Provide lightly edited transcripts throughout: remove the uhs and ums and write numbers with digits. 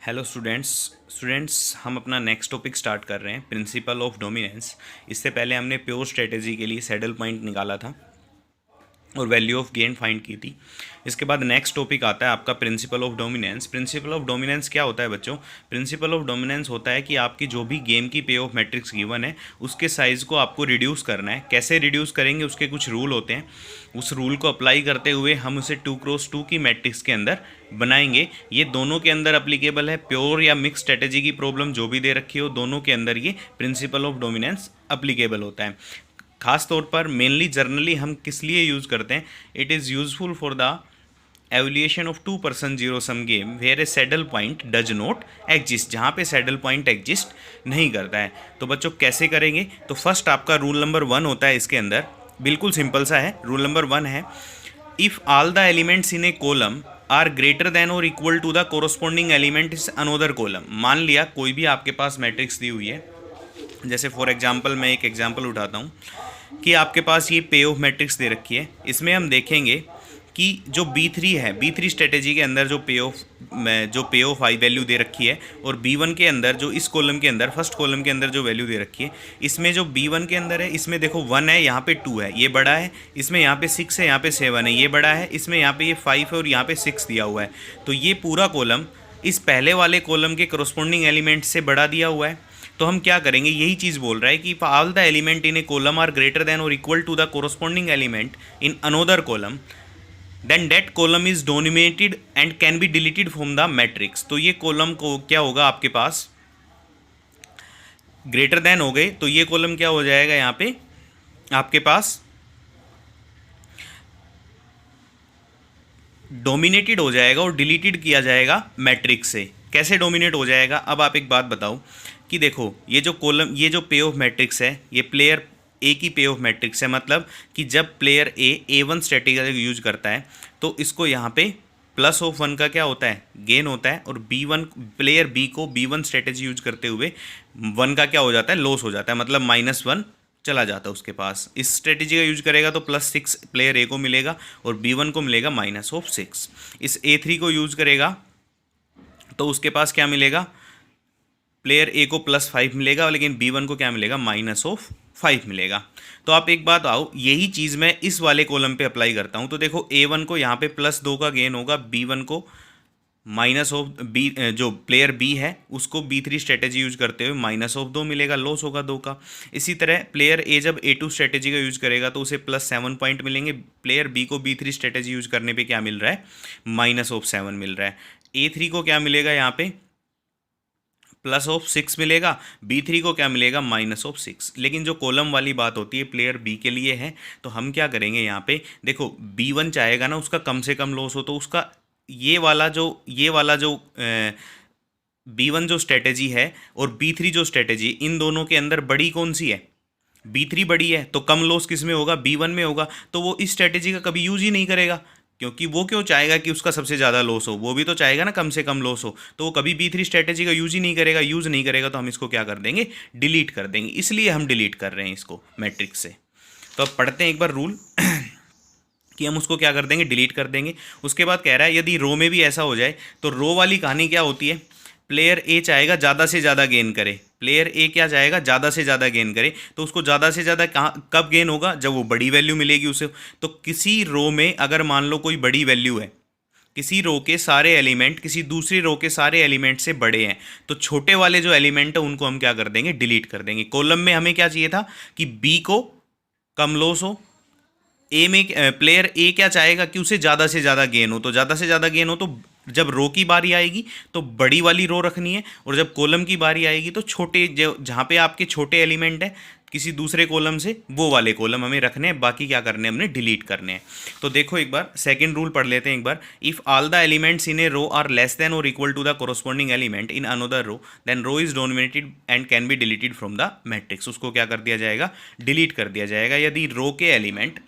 Hello students हम अपना next topic start कर रहे हैं, प्रिंसिपल ऑफ डोमिनेंस। इससे पहले हमने प्योर स्ट्रेटेजी के लिए सैडल पॉइंट निकाला था और वैल्यू ऑफ गेन फाइंड की थी। इसके बाद नेक्स्ट टॉपिक आता है आपका principal of dominance. Principal of dominance क्या होता है बच्चों? प्रिंसिपल ऑफ डोमिनेंस होता है कि आपकी जो भी गेम की पे ऑफ मैट्रिक्स गिवन है उसके साइज़ को आपको रिड्यूस करना है। कैसे रिड्यूस करेंगे, उसके कुछ रूल होते हैं। उस रूल को अप्लाई करते हुए हम उसे 2x2 की मैट्रिक्स के अंदर बनाएंगे। ये दोनों के अंदर अप्लीकेबल है। प्योर या मिक्स स्ट्रेटेजी की प्रॉब्लम जो भी दे रखी हो, दोनों के अंदर ये प्रिंसिपल ऑफ डोमिनेंस अप्लीकेबल होता है। खास तौर पर मेनली जर्नली हम किस लिए यूज़ करते हैं? It is useful for the evaluation of 2 person zero sum game where a saddle point does not exist, जहाँ पे सैडल पॉइंट एग्जिस्ट नहीं करता है। तो बच्चों कैसे करेंगे? तो फर्स्ट आपका रूल नंबर 1 होता है इसके अंदर, बिल्कुल सिंपल सा है। रूल नंबर 1 है, if all the elements in a column are greater than और equal to the corresponding element is another column. मान लिया कोई भी आपके पास मैट्रिक्स दी हुई है, जैसे फॉर एग्जांपल मैं एक एग्जांपल उठाता हूँ कि आपके पास ये पे ऑफ मैट्रिक्स दे रखी है। इसमें हम देखेंगे कि जो B3 है, B3 स्ट्रेटेजी के अंदर जो पे ऑफ आई वैल्यू दे रखी है, और B1 के अंदर जो इस कॉलम के अंदर फर्स्ट कॉलम के अंदर जो वैल्यू दे रखी है, इसमें जो B1 के अंदर है, इसमें देखो 1 है, यहाँ पे 2 है, ये बड़ा है। इसमें यहाँ पे 6 है, यहाँ पे 7 है, ये बड़ा है। इसमें यहाँ पे ये 5 है और यहाँ पे 6 दिया हुआ है। तो ये पूरा कॉलम इस पहले वाले कॉलम के करस्पॉन्डिंग एलिमेंट से बड़ा दिया हुआ है। तो हम क्या करेंगे, यही चीज़ बोल रहा है कि all the element in a column are greater than और equal to the corresponding element in another column, then that column is dominated and can be deleted from the matrix. तो ये कॉलम को क्या होगा, आपके पास ग्रेटर देन हो गए, तो ये कॉलम क्या हो जाएगा, यहाँ पे आपके पास डोमिनेटेड हो जाएगा और डिलीटेड किया जाएगा मैट्रिक्स से। कैसे डोमिनेट हो जाएगा? अब आप एक बात बताओ कि देखो ये जो कॉलम, ये जो पे ऑफ मैट्रिक्स है, ये प्लेयर ए की पे ऑफ मैट्रिक्स है। मतलब कि जब प्लेयर A1 स्ट्रेटेजी यूज करता है तो इसको यहाँ पे +1 का क्या होता है, गेन होता है। और B1 प्लेयर B को B1 स्ट्रेटेजी यूज करते हुए 1 का क्या हो जाता है, लॉस हो जाता है। मतलब -1 चला जाता है उसके पास। इस स्ट्रेटेजी का यूज करेगा तो +6 प्लेयर A को मिलेगा और B1 को मिलेगा -6। इस A3 को यूज करेगा तो उसके पास क्या मिलेगा, प्लेयर A को +5 मिलेगा, लेकिन B1 को क्या मिलेगा, -5 मिलेगा। तो आप एक बात आओ, यही चीज़ मैं इस वाले कॉलम पे अप्लाई करता हूँ। तो देखो A1 को यहाँ पे +2 का गेन होगा, B1 को -B, जो प्लेयर B है उसको B3 स्ट्रेटेजी यूज करते हुए -2 मिलेगा, लॉस होगा 2 का। इसी तरह प्लेयर A जब A2 स्ट्रेटेजी का यूज करेगा तो उसे +7 पॉइंट मिलेंगे। प्लेयर B को B3 स्ट्रेटेजी यूज करने पे क्या मिल रहा है, -7 मिल रहा है। A3 को क्या मिलेगा, यहाँ पे +6 मिलेगा। B3 को क्या मिलेगा, -6। लेकिन जो कॉलम वाली बात होती है प्लेयर B के लिए है, तो हम क्या करेंगे, यहाँ पे देखो B1 चाहेगा ना उसका कम से कम लॉस हो, तो उसका ये वाला जो B1 जो स्ट्रेटेजी है और B3 जो स्ट्रेटेजी, इन दोनों के अंदर बड़ी कौन सी है, B3 बड़ी है। तो कम लॉस किस में होगा, B1 में होगा। तो वो इस स्ट्रेटेजी का कभी यूज ही नहीं करेगा, क्योंकि वो क्यों चाहेगा कि उसका सबसे ज़्यादा लॉस हो, वो भी तो चाहेगा ना कम से कम लॉस हो। तो वो कभी B3 स्ट्रेटेजी का यूज ही नहीं करेगा। यूज नहीं करेगा तो हम इसको क्या कर देंगे, डिलीट कर देंगे। इसलिए हम डिलीट कर रहे हैं इसको मैट्रिक्स से। तो अब पढ़ते हैं एक बार रूल कि हम उसको क्या कर देंगे, डिलीट कर देंगे। उसके बाद कह रहा है यदि रो में भी ऐसा हो जाए, तो रो वाली कहानी क्या होती है, प्लेयर A चाहेगा ज़्यादा से ज़्यादा गेन करे। प्लेयर A क्या चाहेगा, ज़्यादा से ज़्यादा गेन करे। तो उसको ज़्यादा से ज़्यादा कहाँ कब गेन होगा, जब वो बड़ी वैल्यू मिलेगी उसे। तो किसी रो में अगर मान लो कोई बड़ी वैल्यू है, किसी रो के सारे एलिमेंट किसी दूसरी रो के सारे एलिमेंट से बड़े हैं, तो छोटे वाले जो एलिमेंट है उनको हम क्या कर देंगे, डिलीट कर देंगे। कॉलम में हमें क्या चाहिए था कि B को कम लॉस हो, ए में प्लेयर ए क्या चाहेगा कि उसे ज़्यादा से ज़्यादा गेन हो। तो ज़्यादा से ज़्यादा गेन हो तो जब रो की बारी आएगी तो बड़ी वाली रो रखनी है, और जब कॉलम की बारी आएगी तो छोटे, जो जहाँ पे आपके छोटे एलिमेंट है किसी दूसरे कॉलम से, वो वाले कॉलम हमें रखने हैं। बाकी क्या करने हैं, हमने डिलीट करने हैं। तो देखो एक बार सेकंड रूल पढ़ लेते हैं एक बार। If all the elements in a row are less than और equal to the corresponding element in another row, then row is dominated and can be deleted from the matrix. उसको क्या कर दिया जाएगा, डिलीट कर दिया जाएगा। यदि रो के एलिमेंट,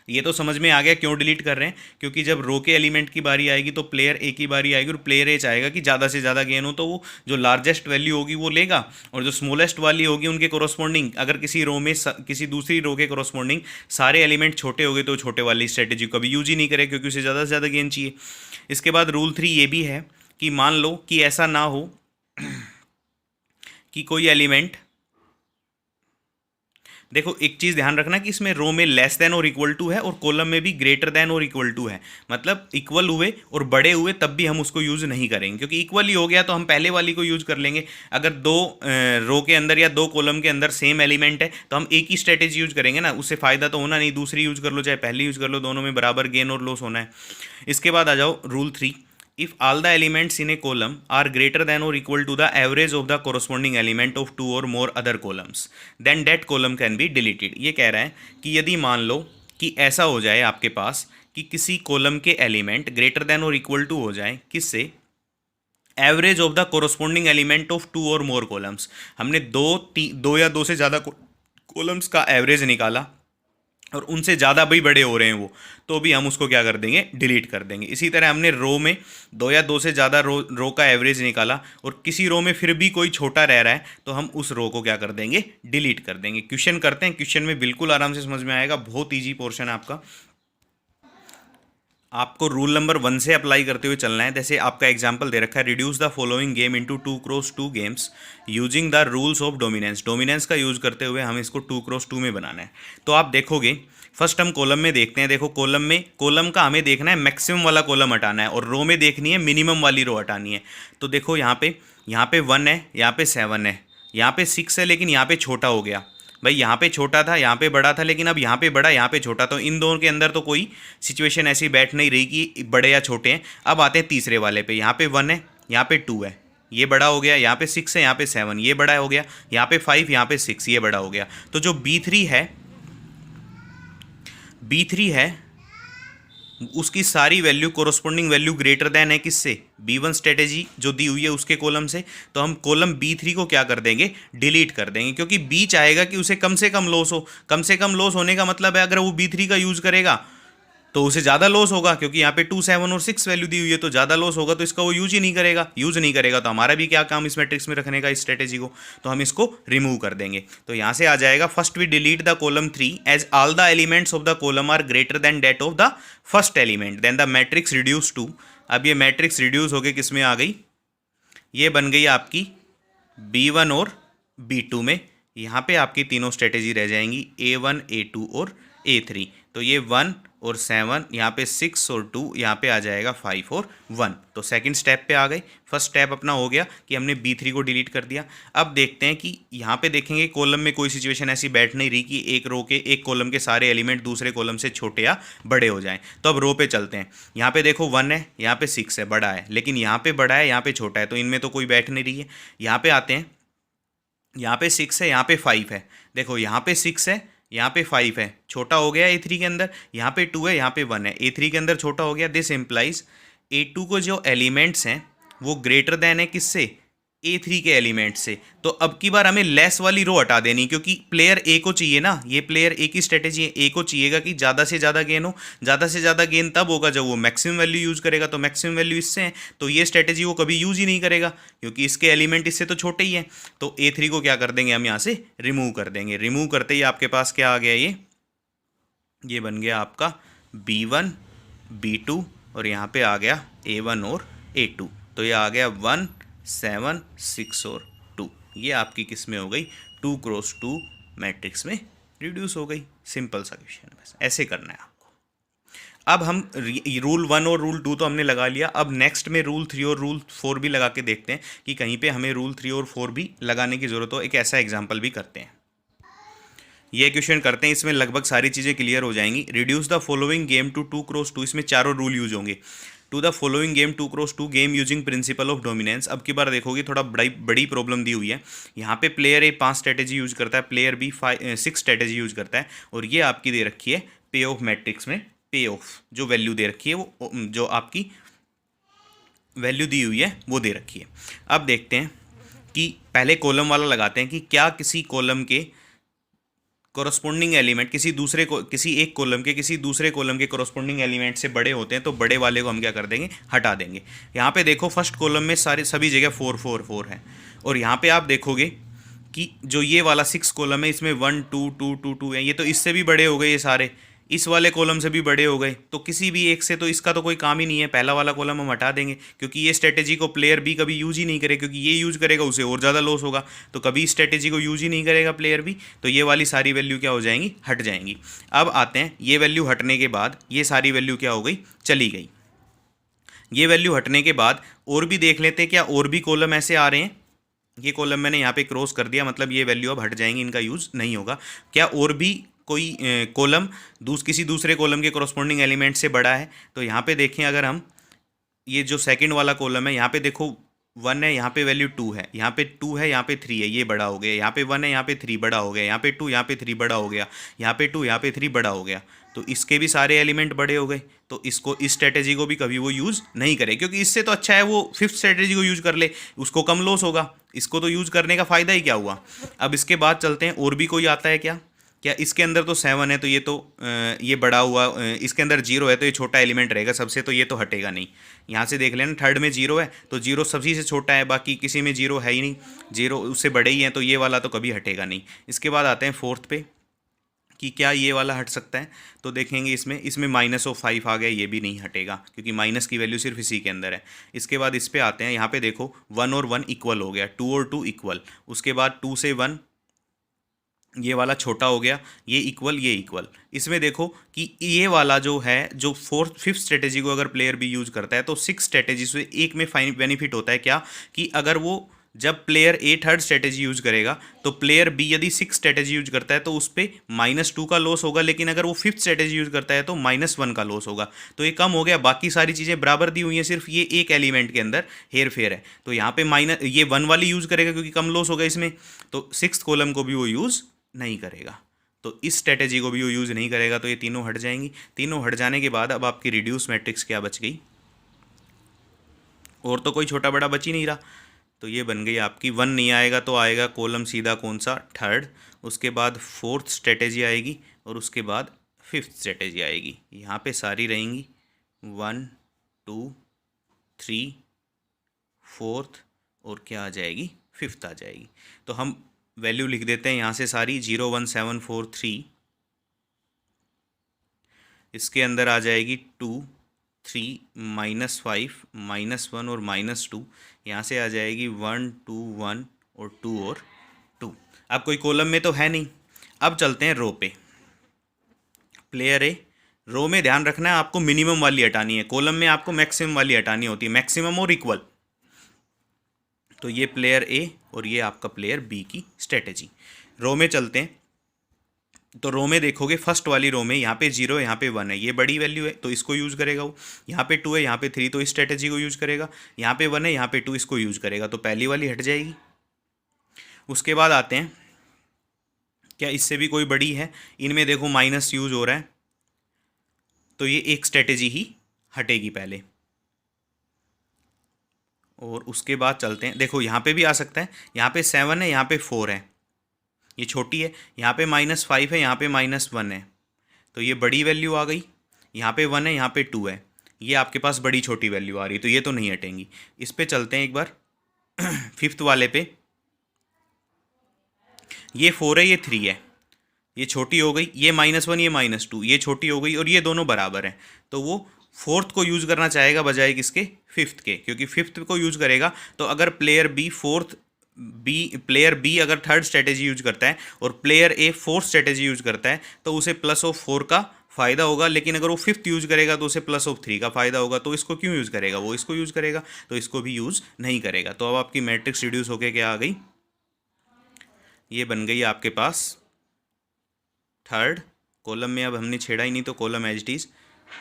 ये तो समझ में आ गया क्यों डिलीट कर रहे हैं, क्योंकि जब रो के एलिमेंट की बारी आएगी तो प्लेयर ए की बारी आएगी और प्लेयर ए चाहेगा कि ज़्यादा से ज़्यादा गेन हो, तो वो जो लार्जेस्ट वैल्यू होगी वो लेगा, और जो स्मॉलेस्ट वाली होगी उनके कोरस्पॉन्डिंग, अगर किसी रो में किसी दूसरी रो के कोरस्पॉन्डिंग सारे एलिमेंट छोटे हो गए तो छोटे वाली स्ट्रेटेजी को कभी यूज ही नहीं करे, क्योंकि उसे ज़्यादा से ज़्यादा गेन चाहिए। इसके बाद रूल 3 ये भी है कि मान लो कि ऐसा ना हो कि कोई एलिमेंट, देखो एक चीज़ ध्यान रखना कि इसमें रो में लेस देन और इक्वल टू है और कॉलम में भी ग्रेटर देन और इक्वल टू है, मतलब इक्वल हुए और बड़े हुए तब भी हम उसको यूज़ नहीं करेंगे, क्योंकि इक्वल ही हो गया तो हम पहले वाली को यूज़ कर लेंगे। अगर दो रो के अंदर या दो कॉलम के अंदर सेम एलिमेंट है तो हम एक ही स्ट्रेटेजी यूज करेंगे ना, उससे फ़ायदा तो होना नहीं, दूसरी यूज़ कर लो चाहे पहली यूज़ कर लो, दोनों में बराबर गेन और लॉस होना है। इसके बाद आ जाओ rule 3, if all the elements in a column are greater than or equal to the average of the corresponding element of two or more other columns, then that column can be deleted। ये कह रहा है कि यदि मान लो कि ऐसा हो जाए आपके पास कि किसी कॉलम के एलिमेंट ग्रेटर देन और इक्वल टू हो जाए किससे, average of the corresponding element of two और मोर कॉलम्स। हमने दो या दो से ज़्यादा कॉलम्स का एवरेज निकाला और उनसे ज़्यादा भी बड़े हो रहे हैं वो, तो भी हम उसको क्या कर देंगे, डिलीट कर देंगे। इसी तरह हमने रो में दो या दो से ज़्यादा रो का एवरेज निकाला और किसी रो में फिर भी कोई छोटा रह रहा है तो हम उस रो को क्या कर देंगे, डिलीट कर देंगे। क्वेश्चन करते हैं, क्वेश्चन में बिल्कुल आराम से समझ में आएगा, बहुत ईजी पोर्शन है आपका। आपको रूल नंबर 1 से अप्लाई करते हुए चलना है। जैसे आपका एग्जांपल दे रखा है, reduce the following game into 2x2 games using the rules of dominance. Dominance का यूज़ करते हुए हमें इसको 2x2 में बनाना है। तो आप देखोगे फर्स्ट हम कॉलम में देखते हैं। देखो कॉलम का हमें देखना है मैक्सिमम वाला कॉलम हटाना है और रो में देखनी है मिनिमम वाली रो हटानी है। तो देखो यहाँ पे 1 है, यहाँ पे 7 है, यहाँ पे 6 है, लेकिन यहाँ पे छोटा हो गया। भाई यहाँ पे छोटा था, यहाँ पे बड़ा था, लेकिन अब यहाँ पे बड़ा, यहाँ पे छोटा, तो इन दोनों के अंदर तो कोई सिचुएशन ऐसी बैठ नहीं रही कि बड़े या छोटे हैं। अब आते हैं तीसरे वाले पे, यहाँ पे 1 है, यहाँ पे 2 है, ये बड़ा हो गया, यहाँ पे 6 है, यहाँ पे 7, ये बड़ा हो गया, यहाँ पे 5, यहाँ पे 6, ये बड़ा हो गया। तो जो B3 है उसकी सारी value corresponding value greater than है किससे, B1 स्ट्रेटेजी जो दी हुई है उसके कॉलम से। तो हम कॉलम B3 को क्या कर देंगे, डिलीट कर देंगे, क्योंकि B चाहेगा कि उसे कम से कम लॉस हो। कम से कम लॉस होने का मतलब है अगर वो B3 का यूज़ करेगा तो उसे ज़्यादा लॉस होगा, क्योंकि यहाँ पे 2, 7 और 6 वैल्यू दी हुई है, तो ज़्यादा लॉस होगा, तो इसका वो यूज ही नहीं करेगा। तो हमारा भी क्या काम इस मैट्रिक्स में रखने का इस स्ट्रेटेजी को, तो हम इसको रिमूव कर देंगे। तो यहाँ से आ जाएगा, first we delete the column 3 as all the elements of the column are greater than that of the first element, then the matrix reduce to. अब ये मैट्रिक्स रिड्यूस होकर किस में आ गई, ये बन गई आपकी B1 और B2 में। यहाँ पे आपकी तीनों स्ट्रेटेजी रह जाएंगी, A1, A2 और A3। तो ये 1 और 7, यहाँ पे 6 और 2, यहाँ पे आ जाएगा 5 और 1। तो सेकंड स्टेप पे आ गए। फर्स्ट स्टेप अपना हो गया कि हमने B3 को डिलीट कर दिया। अब देखते हैं कि यहाँ पे देखेंगे कॉलम में कोई सिचुएशन ऐसी बैठ नहीं रही कि एक कॉलम के सारे एलिमेंट दूसरे कॉलम से छोटे या बड़े हो जाएं। तो अब रो पे चलते हैं। यहाँ पे देखो 1 है, यहाँ पे 6 है, बड़ा है, लेकिन यहाँ पे बड़ा है, यहाँ पे छोटा है, तो इनमें तो कोई बैठ नहीं रही है। यहाँ पे आते हैं, यहाँ पे 6 है, यहाँ पे 5 है। देखो यहाँ पे 6 है, यहाँ पे 5 है, छोटा हो गया A3 के अंदर। यहाँ पे 2 है, यहाँ पे 1 है, A3 के अंदर छोटा हो गया। दिस इम्प्लाइज A2 को जो एलिमेंट्स हैं वो ग्रेटर देन है किससे, A3 के एलिमेंट से। तो अब की बार हमें लेस वाली रो हटा देनी, क्योंकि प्लेयर ए को चाहिए ना, ये प्लेयर ए की स्ट्रेटेजी है, ए को चाहिएगा कि ज़्यादा से ज़्यादा गेन हो। ज़्यादा से ज़्यादा गेन तब होगा जब वो मैक्सिमम वैल्यू यूज़ करेगा, तो मैक्सिमम वैल्यू इससे है, तो ये स्ट्रेटेजी वो कभी यूज़ ही नहीं करेगा, क्योंकि इसके एलिमेंट इससे तो छोटे ही हैं। तो A3 को क्या कर देंगे, हम यहाँ से रिमूव कर देंगे। रिमूव करते ही आपके पास क्या आ गया, ये बन गया आपका B1, B2 और यहाँ पे आ गया A1 और A2। तो ये आ गया 1, 7, 6 और 2। ये आपकी किस में हो गई, 2x2 मैट्रिक्स में रिड्यूस हो गई। सिंपल सा क्वेश्चन, बस ऐसे करना है आपको। अब हम रूल 1 और रूल 2 तो हमने लगा लिया। अब नेक्स्ट में रूल 3 और रूल 4 भी लगा के देखते हैं कि कहीं पे हमें रूल 3 और 4 भी लगाने की ज़रूरत हो। एक ऐसा एग्जाम्पल भी करते हैं, ये क्वेश्चन करते हैं, इसमें लगभग सारी चीज़ें क्लियर हो जाएंगी। Reduce the following game to 2x2, इसमें चारों रूल यूज होंगे। To the following game 2x2 game using principle of dominance. अब की बार देखोगे थोड़ा बड़ी प्रॉब्लम दी हुई है। यहाँ पे प्लेयर ए 5 स्ट्रेटेजी यूज करता है, प्लेयर बी 6 स्ट्रेटेजी यूज करता है, और ये आपकी दे रखी है पे ऑफ मैट्रिक्स में। पे ऑफ जो वैल्यू दे रखी है वो जो आपकी वैल्यू दी हुई है वो दे रखी है। अब देखते हैं कि पहले कॉलम वाला लगाते हैं कि क्या किसी कॉलम के कोरस्पोंडिंग एलिमेंट किसी एक कॉलम के किसी दूसरे कॉलम के कोरस्पोंडिंग एलिमेंट से बड़े होते हैं, तो बड़े वाले को हम क्या कर देंगे, हटा देंगे। यहाँ पे देखो फर्स्ट कॉलम में सभी जगह 4, 4, 4 है, और यहाँ पे आप देखोगे कि जो ये वाला 6 कॉलम है इसमें 1, 2, 2, 2, 2 है, ये तो इससे भी बड़े हो गए, ये सारे इस वाले कॉलम से भी बड़े हो गए, तो किसी भी एक से तो इसका तो कोई काम ही नहीं है, पहला वाला कॉलम हम हटा देंगे, क्योंकि ये स्ट्रेटेजी को प्लेयर बी कभी यूज ही नहीं करे, क्योंकि ये यूज करेगा उसे और ज़्यादा लॉस होगा, तो कभी स्ट्रेटेजी को यूज ही नहीं करेगा प्लेयर बी, तो ये वाली सारी वैल्यू क्या हो जाएंगी, हट जाएंगी। अब आते हैं, ये वैल्यू हटने के बाद ये सारी वैल्यू क्या हो गई, चली गई। ये वैल्यू हटने के बाद और भी देख लेते हैं क्या और भी कॉलम ऐसे आ रहे हैं। ये कॉलम मैंने यहाँ पे क्रॉस कर दिया, मतलब ये वैल्यू अब हट जाएंगी, इनका यूज़ नहीं होगा। क्या और भी कोई कॉलम किसी दूसरे कॉलम के कॉरस्पॉन्डिंग एलिमेंट से बड़ा है, तो यहाँ पे देखें अगर हम, ये जो सेकंड वाला कॉलम है यहाँ पे देखो 1 है, यहाँ पे वैल्यू 2 है, यहाँ पे 2 है, यहाँ पे 3 है, ये बड़ा हो गया, यहाँ पे 1 है, यहाँ पे 3 बड़ा हो गया, यहाँ पे 2, यहाँ पे 3 बड़ा हो गया, यहाँ पे 2, यहाँ पे 3 बड़ा हो गया, तो इसके भी सारे एलिमेंट बड़े हो गए, तो इसको, इस स्ट्रेटेजी को भी कभी वो यूज़ नहीं करे, क्योंकि इससे तो अच्छा है वो फिफ्थ स्ट्रेटेजी को यूज़ कर ले, उसको कम लॉस होगा, इसको तो यूज़ करने का फ़ायदा ही क्या हुआ। अब इसके बाद चलते हैं, और भी कोई आता है क्या, क्या इसके अंदर तो 7 है, तो ये तो ये बड़ा हुआ, इसके अंदर 0 है, तो ये छोटा एलिमेंट रहेगा सबसे, तो ये तो हटेगा नहीं। यहाँ से देख लेना, थर्ड में 0 है, तो 0 सभी से छोटा है, बाकी किसी में 0 है ही नहीं, 0 उससे बड़े ही हैं, तो ये वाला तो कभी हटेगा नहीं। इसके बाद आते हैं फोर्थ पे, कि क्या ये वाला हट सकता है, तो देखेंगे इसमें -5 आ गया, ये भी नहीं हटेगा, क्योंकि माइनस की वैल्यू सिर्फ इसी के अंदर है। इसके बाद इस पे आते हैं, यहाँ पे देखो 1 और 1 इक्वल हो गया, 2 और 2 इक्वल, उसके बाद 2 से 1 ये वाला छोटा हो गया, ये इक्वल, ये इक्वल। इसमें देखो कि ये वाला जो है, जो फिफ्थ स्ट्रेटेजी को अगर प्लेयर भी यूज़ करता है, तो 6 स्ट्रेटेजी से एक में फाइन बेनिफिट होता है क्या, कि अगर वो जब प्लेयर ए थर्ड स्ट्रेटेजी यूज़ करेगा, तो प्लेयर बी यदि 6 स्ट्रेटेजी यूज करता है तो उस पर -2 का लॉस होगा, लेकिन अगर वो फिफ्थ स्ट्रेटेजी यूज़ करता है तो -1 का लॉस होगा, तो ये कम हो गया। बाकी सारी चीज़ें बराबर दी हुई हैं, सिर्फ ये एक एलिमेंट के अंदर हेर फेर है, तो यहाँ पे ये 1 वाली यूज़ करेगा क्योंकि कम लॉस होगा इसमें, तो 6th कॉलम को भी वो यूज़ नहीं करेगा, तो इस स्ट्रेटेजी को भी वो यूज़ नहीं करेगा, तो ये तीनों हट जाएंगी। तीनों हट जाने के बाद अब आपकी रिड्यूस मैट्रिक्स क्या बच गई, और तो कोई छोटा बड़ा बच ही नहीं रहा, तो ये बन गई आपकी 1 नहीं आएगा तो आएगा कॉलम सीधा कौन सा, थर्ड, उसके बाद फोर्थ स्ट्रेटेजी आएगी, और उसके बाद फिफ्थ स्ट्रेटेजी आएगी। यहाँ पे सारी रहेंगी 1 2 3 फोर्थ, और क्या आ जाएगी, फिफ्थ आ जाएगी। तो हम वैल्यू लिख देते हैं यहाँ से सारी, 0 1 7 4 3, इसके अंदर आ जाएगी 2 3 -5 -1 और -2, यहाँ से आ जाएगी 1 2 1 और 2 और 2। अब कोई कॉलम में तो है नहीं। अब चलते हैं रो पे, प्लेयर ए, रो में ध्यान रखना है आपको मिनिमम वाली हटानी है, कॉलम में आपको मैक्सिमम वाली हटानी होती है, मैक्सिमम और इक्वल। तो ये प्लेयर ए और ये आपका प्लेयर बी की स्ट्रेटेजी। रो में चलते हैं, तो रो में देखोगे फर्स्ट वाली रो में यहाँ पे 0 है, यहाँ पे 1 है, ये बड़ी वैल्यू है तो इसको यूज़ करेगा वो, यहाँ पे 2 है, यहाँ पे 3, तो इस स्ट्रेटेजी को यूज़ करेगा, यहाँ पे 1 है, यहाँ पे 2, इसको यूज़ करेगा, तो पहली वाली हट जाएगी। उसके बाद आते हैं, क्या इससे भी कोई बड़ी है, इनमें देखो माइनस यूज हो रहा है, तो ये एक स्ट्रेटेजी ही हटेगी पहले। और उसके बाद चलते हैं, देखो यहाँ पे भी आ सकता है, यहाँ पे 7 है, यहाँ पे 4 है, ये छोटी है, यहाँ पे -5 है, यहाँ पे -1 है, तो ये बड़ी वैल्यू आ गई, यहाँ पे 1 है, यहाँ पे 2 है, ये आपके पास बड़ी छोटी वैल्यू आ रही है, तो ये तो नहीं हटेंगी। इस पे चलते हैं एक बार फिफ्थ वाले पे, ये 4 है, ये 3 है, ये छोटी हो गई, ये -1, ये -2, ये छोटी हो गई, और ये दोनों बराबर हैं, तो वो फोर्थ को यूज़ करना चाहेगा बजाय किसके, फिफ्थ के, क्योंकि फिफ्थ को यूज़ करेगा तो अगर प्लेयर बी अगर थर्ड स्ट्रेटेजी यूज करता है और प्लेयर ए फोर्थ स्ट्रेटेजी यूज करता है तो उसे +4 का फ़ायदा होगा, लेकिन अगर वो फिफ्थ यूज़ करेगा तो उसे +3 का फ़ायदा होगा, तो इसको क्यों यूज़ करेगा, वो इसको यूज़ करेगा, तो इसको भी यूज़ नहीं करेगा। तो अब आपकी मैट्रिक्स रिड्यूस होके क्या आ गई, ये बन गई आपके पास थर्ड कॉलम में, अब हमने छेड़ा ही नहीं तो column as it is,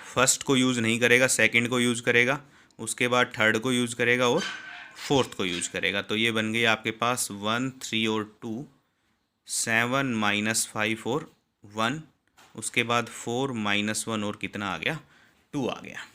first को यूज़ नहीं करेगा, सेकंड को यूज़ करेगा, उसके बाद थर्ड को यूज़ करेगा और फोर्थ को यूज़ करेगा, तो ये बन गई आपके पास 1 3 और 2, 7 -5 और 1, उसके बाद 4 -1 और कितना आ गया, 2 आ गया,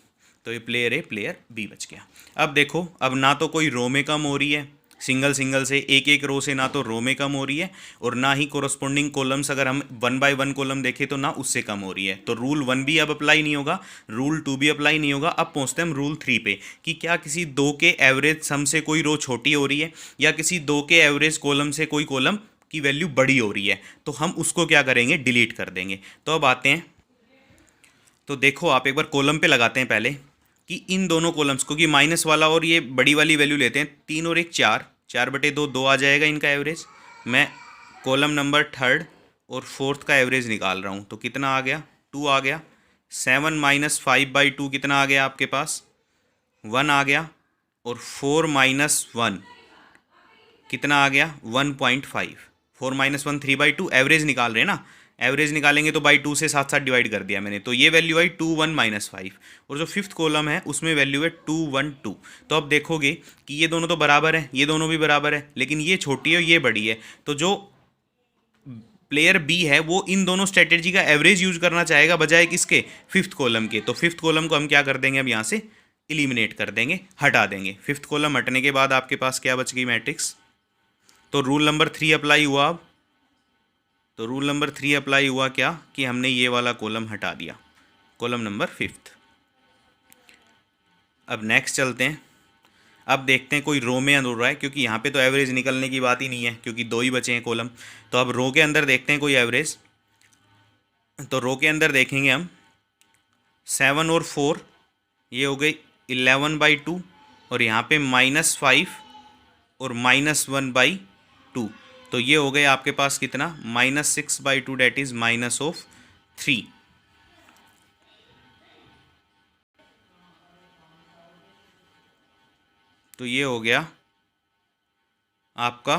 तो ये प्लेयर ए प्लेयर बी बच गया। अब देखो, अब ना तो कोई रो में कम हो रही है, सिंगल से एक रो से ना तो रो में कम हो रही है, और ना ही कोरस्पोंडिंग कॉलम्स अगर हम 1 बाय 1 कॉलम देखें तो ना उससे कम हो रही है, तो रूल 1 भी अब अप्लाई नहीं होगा, रूल 2 भी अप्लाई नहीं होगा। अब पहुंचते हैं हम रूल 3 पे, कि क्या किसी 2 के एवरेज सम से कोई रो छोटी हो रही है, या किसी 2 के एवरेज कॉलम से कोई कॉलम की वैल्यू बड़ी हो रही है, तो हम उसको क्या करेंगे, डिलीट कर देंगे। तो अब आते हैं तो देखो आप एक बार कॉलम पे लगाते हैं पहले कि इन दोनों कॉलम्स को, कि माइनस वाला और ये बड़ी वाली वैल्यू लेते हैं, 3 और 1 4, 4/2 2 आ जाएगा इनका एवरेज। मैं कॉलम नंबर थर्ड और फोर्थ का एवरेज निकाल रहा हूँ, तो कितना आ गया, 2 आ गया। 7 - 5/2 कितना आ गया आपके पास, 1 आ गया। और 4 - 1 कितना आ गया, 1.5। 4 - 1 3/2, एवरेज निकाल रहे हैं ना, एवरेज निकालेंगे तो बाई 2 से साथ साथ डिवाइड कर दिया मैंने, तो ये वैल्यू आई 2 1 - 5। और जो फिफ्थ कॉलम है उसमें वैल्यू है 2 1 2। तो अब देखोगे कि ये दोनों तो बराबर है, ये दोनों भी बराबर है, लेकिन ये छोटी है और ये बड़ी है। तो जो प्लेयर बी है वो इन दोनों स्ट्रेटेजी का एवरेज यूज करना चाहेगा बजाय किसके, फिफ्थ कॉलम के। तो फिफ्थ कॉलम को हम क्या कर देंगे, अब यहाँ से इलिमिनेट कर देंगे, हटा देंगे। फिफ्थ कॉलम हटने के बाद आपके पास क्या बच गई मैट्रिक्स। तो रूल नंबर 3 अप्लाई हुआ अब। तो रूल नंबर 3 अप्लाई हुआ क्या, कि हमने ये वाला कॉलम हटा दिया, कॉलम नंबर 5। अब नेक्स्ट चलते हैं। अब देखते हैं कोई रो में हो रहा है, क्योंकि यहाँ पे तो एवरेज निकलने की बात ही नहीं है क्योंकि 2 ही बचे हैं कॉलम। तो अब रो के अंदर देखते हैं कोई एवरेज। तो रो के अंदर देखेंगे हम 7 और 4, ये हो गई 11/2, और यहाँ पे -5 और -1/2, तो ये हो गए आपके पास कितना, -6/2, डेट इज -3। तो ये हो गया आपका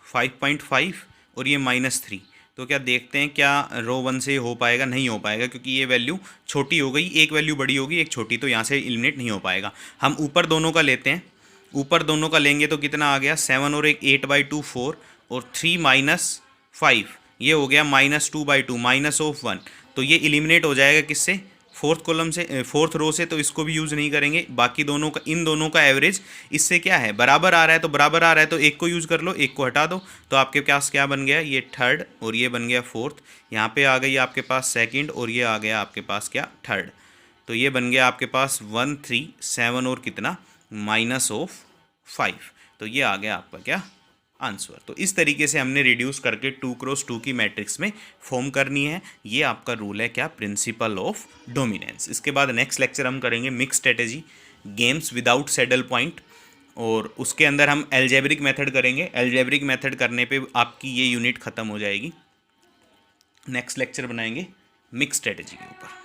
5.5 और ये -3। तो क्या देखते हैं क्या रो 1 से हो पाएगा, नहीं हो पाएगा क्योंकि ये वैल्यू छोटी हो गई, एक वैल्यू बड़ी होगी एक छोटी, तो यहाँ से एलिमिनेट नहीं हो पाएगा। हम ऊपर दोनों का लेते हैं, ऊपर दोनों का लेंगे तो कितना आ गया, 7 और 1 8/2 4, और 3 - 5 ये हो गया -2/2 -1। तो ये एलिमिनेट हो जाएगा किससे, फोर्थ कॉलम से, फोर्थ रो से, तो इसको भी यूज़ नहीं करेंगे। बाकी दोनों का, इन दोनों का एवरेज इससे क्या है, बराबर आ रहा है, तो बराबर आ रहा है तो एक को यूज़ कर लो, एक को हटा दो। तो आपके पास क्या बन गया, ये थर्ड और ये बन गया फोर्थ। यहाँ पे आ गई आपके पास सेकंड और ये आ गया आपके पास क्या, थर्ड। तो ये बन गया आपके पास 1 3 7 और कितना, -5। तो ये आ गया आपका क्या, आंसर। तो इस तरीके से हमने रिड्यूस करके 2x2 की मैट्रिक्स में फॉर्म करनी है। ये आपका रूल है क्या, प्रिंसिपल ऑफ डोमिनेंस। इसके बाद नेक्स्ट लेक्चर हम करेंगे mix strategy, games without saddle point, और उसके अंदर हम एल्जेब्रिक मेथड करेंगे। एल्जेब्रिक मेथड करने पे आपकी ये यूनिट ख़त्म हो जाएगी। नेक्स्ट लेक्चर बनाएंगे मिक्स स्ट्रेटेजी के ऊपर।